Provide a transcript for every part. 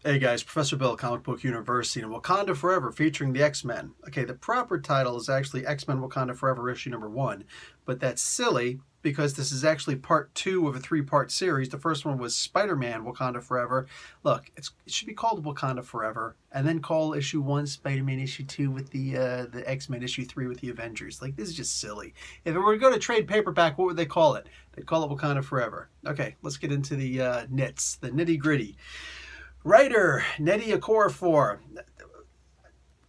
Hey guys, Professor Bill, Comic Book University, and Wakanda Forever featuring the X-Men. Okay, the proper title is actually X-Men Wakanda Forever issue number 1, but that's silly because this is actually part 2 of a 3-part series. The first one was Spider-Man Wakanda Forever. Look, it should be called Wakanda Forever, and then call issue 1 Spider-Man issue 2 with the X-Men issue 3 with the Avengers. Like, this is just silly. If it were to go to trade paperback, what would they call it? They'd call it Wakanda Forever. Okay, let's get into the nits, the nitty-gritty. Writer, Nnedi Okorafor.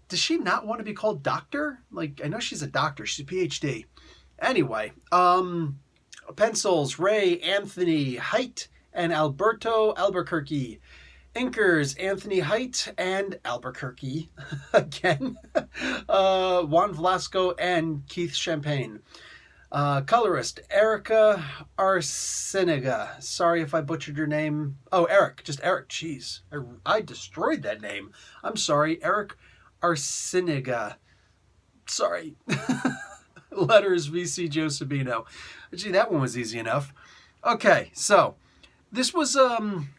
Does she not want to be called doctor? Like, I know she's a doctor. She's a PhD. Anyway, pencils, Ray, Anthony Height, and Alberto Albuquerque. Inkers, Anthony Height and Albuquerque. Again. Juan Velasco and Keith Champagne. Colorist, Erica Arciniga. Sorry if I butchered your name. Oh, Eric. Just Eric. Jeez. I destroyed that name. I'm sorry. Eric Arciniga. Sorry. Letters, VC Joe Sabino. Gee, that one was easy enough. Okay, so this was an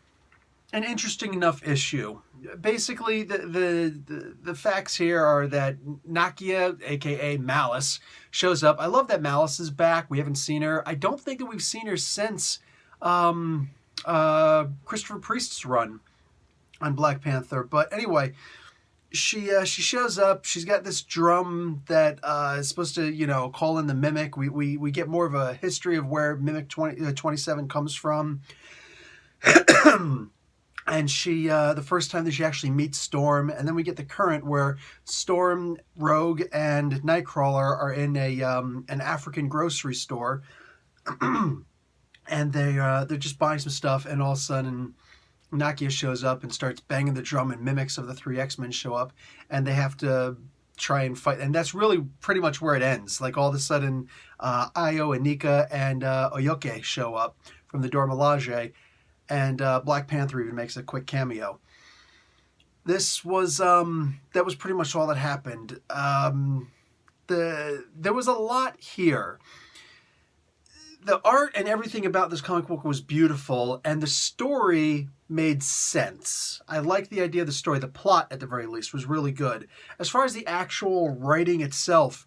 interesting enough issue. Basically, the facts here are that Nakia, aka Malice, shows up. I love that Malice is back. We haven't seen her. I don't think that we've seen her since Christopher Priest's run on Black Panther. But anyway, she shows up. She's got this drum that is supposed to, call in the Mimic. We get more of a history of where Mimic 27 comes from. And she, the first time that she actually meets Storm, and then we get the current where Storm, Rogue, and Nightcrawler are in an African grocery store, and they're just buying some stuff, and all of a sudden, Nakia shows up and starts banging the drum, and mimics of the 3 X-Men show up, and they have to try and fight, and that's really pretty much where it ends. Like, all of a sudden, Ayo, Anika, and Oyoke show up from the Dora Milaje, and Black Panther even makes a quick cameo. This was, that was pretty much all that happened. There was a lot here. The art and everything about this comic book was beautiful, and the story made sense. I liked the idea of the story. The plot, at the very least, was really good. As far as the actual writing itself,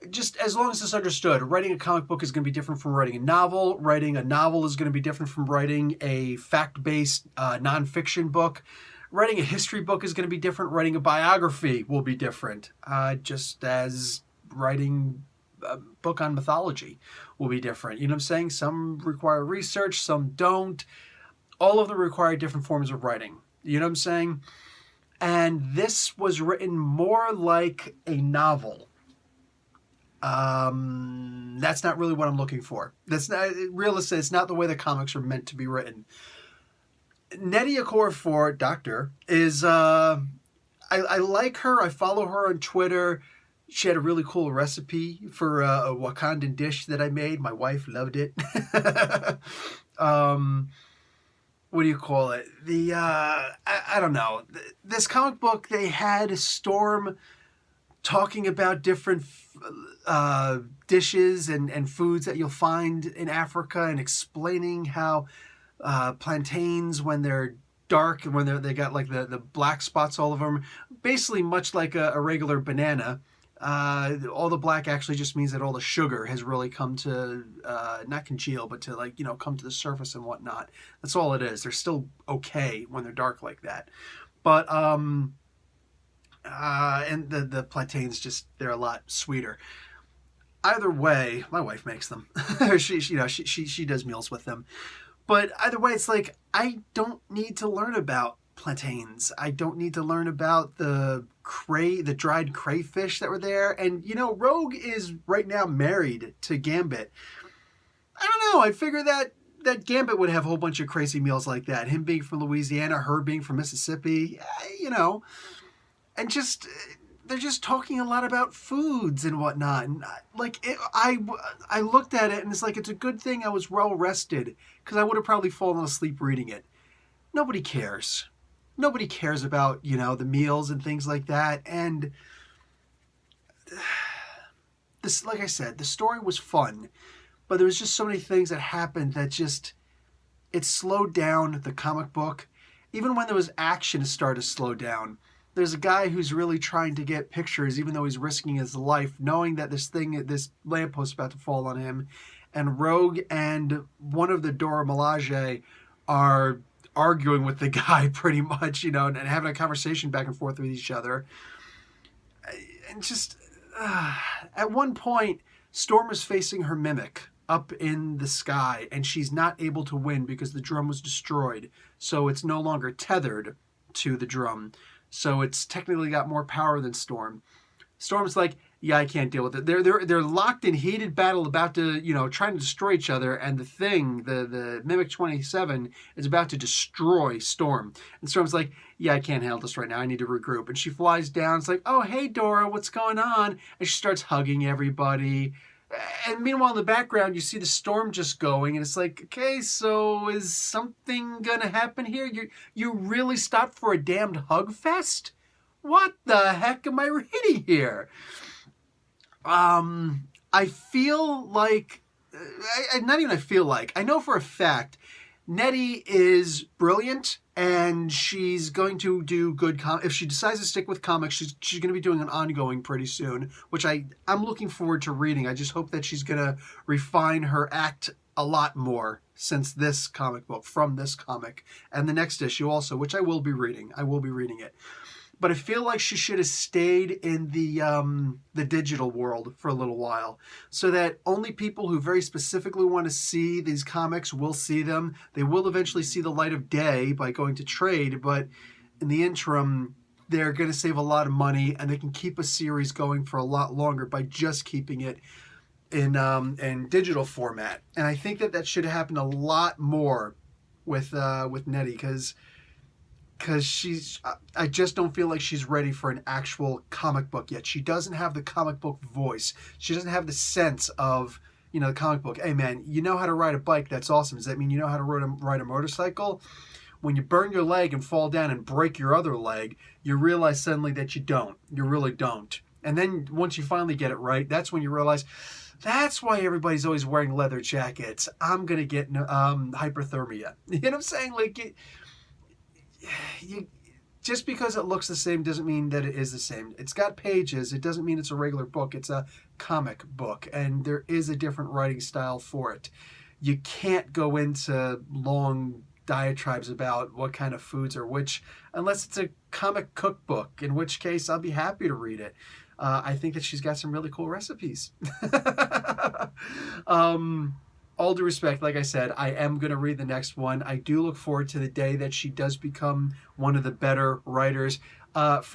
just as long as it's understood, writing a comic book is going to be different from writing a novel. Writing a novel is going to be different from writing a fact-based nonfiction book. Writing a history book is going to be different. Writing a biography will be different. Just as writing a book on mythology will be different. You know what I'm saying? Some require research, some don't. All of them require different forms of writing. You know what I'm saying? And this was written more like a novel. That's not really what I'm looking for. That's not realistic. It's not the way the comics are meant to be written. Nnedi Okorafor, Doctor, is I like her. I follow her on Twitter. She had a really cool recipe for a Wakandan dish that I made. My wife loved it. What do you call it? I don't know. This comic book, they had Storm talking about different dishes and foods that you'll find in Africa, and explaining how plantains, when they're dark and when they got like the black spots all over them, basically much like a regular banana, all the black actually just means that all the sugar has really come to not congeal, but to come to the surface and whatnot. That's all it is. They're still okay when they're dark like that, but and the plantains, they're a lot sweeter. Either way, my wife makes them. she does meals with them. But either way, it's like, I don't need to learn about plantains. I don't need to learn about the dried crayfish that were there. And Rogue is right now married to Gambit. I don't know. I figure that Gambit would have a whole bunch of crazy meals like that. Him being from Louisiana, her being from Mississippi, and they're just talking a lot about foods and whatnot. And I looked at it and it's like, it's a good thing I was well rested, because I would have probably fallen asleep reading it. Nobody cares. Nobody cares about, the meals and things like that. And this, like I said, the story was fun, but there was just so many things that happened that it slowed down the comic book. even when there was action, it started to slow down. There's a guy who's really trying to get pictures, even though he's risking his life, knowing that this lamppost is about to fall on him. And Rogue and one of the Dora Milaje are arguing with the guy pretty much, and having a conversation back and forth with each other. And just, at one point, Storm is facing her mimic up in the sky, and she's not able to win because the drum was destroyed. So it's no longer tethered to the drum. So it's technically got more power than Storm. Storm's like, yeah, I can't deal with it. They're locked in heated battle, about to, trying to destroy each other, and the thing, the Mimic 27, is about to destroy Storm. And Storm's like, yeah, I can't handle this right now. I need to regroup. And she flies down. It's like, oh, hey, Dora, what's going on? And she starts hugging everybody. And meanwhile, in the background, you see the storm just going, and it's like, okay, so is something gonna happen here? You really stopped for a damned hug fest? What the heck am I reading here? I feel like, not even I feel like, I know for a fact, Nettie is brilliant, and she's going to do good if she decides to stick with comics, she's going to be doing an ongoing pretty soon, which I'm looking forward to reading. I just hope that she's going to refine her act a lot more since this comic book, from this comic, and the next issue also, which I will be reading. I will be reading it. But I feel like she should have stayed in the digital world for a little while, so that only people who very specifically want to see these comics will see them. They will eventually see the light of day by going to trade, but in the interim, they're going to save a lot of money, and they can keep a series going for a lot longer by just keeping it in digital format. And I think that should have happened a lot more with Nettie, because I just don't feel like she's ready for an actual comic book yet. She doesn't have the comic book voice. She doesn't have the sense of, the comic book. Hey man, you know how to ride a bike, that's awesome. Does that mean you know how to ride a motorcycle? When you burn your leg and fall down and break your other leg, you realize suddenly that you don't. You really don't. And then once you finally get it right, that's when you realize, that's why everybody's always wearing leather jackets. I'm going to get hyperthermia. You know what I'm saying? Like, just because it looks the same doesn't mean that it is the same. It's got pages. It doesn't mean it's a regular book. It's a comic book, and there is a different writing style for it. You can't go into long diatribes about what kind of foods are which, unless it's a comic cookbook, in which case I'll be happy to read it. I think that she's got some really cool recipes. All due respect, like I said, I am going to read the next one. I do look forward to the day that she does become one of the better writers. What's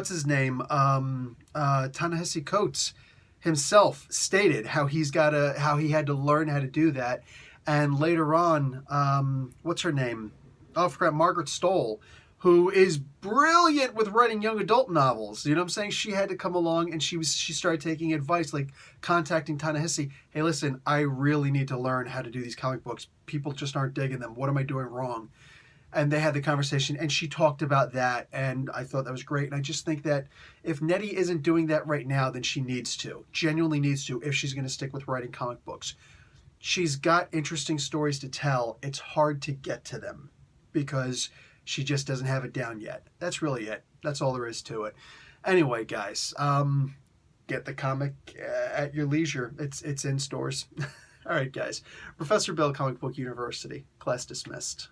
his name? Ta-Nehisi Coates himself stated how he had to learn how to do that. And later on, what's her name? Oh, I forgot, Margaret Stoll, who is brilliant with writing young adult novels. You know what I'm saying? She had to come along, and she started taking advice, like contacting Ta-Nehisi. Hey, listen, I really need to learn how to do these comic books. People just aren't digging them. What am I doing wrong? And they had the conversation, and she talked about that, and I thought that was great. And I just think that if Nettie isn't doing that right now, then she needs to, genuinely needs to, if she's going to stick with writing comic books. She's got interesting stories to tell. It's hard to get to them because she just doesn't have it down yet. That's really it. That's all there is to it. Anyway, guys, get the comic at your leisure. It's in stores. All right, guys. Professor Bill, Comic Book University. Class dismissed.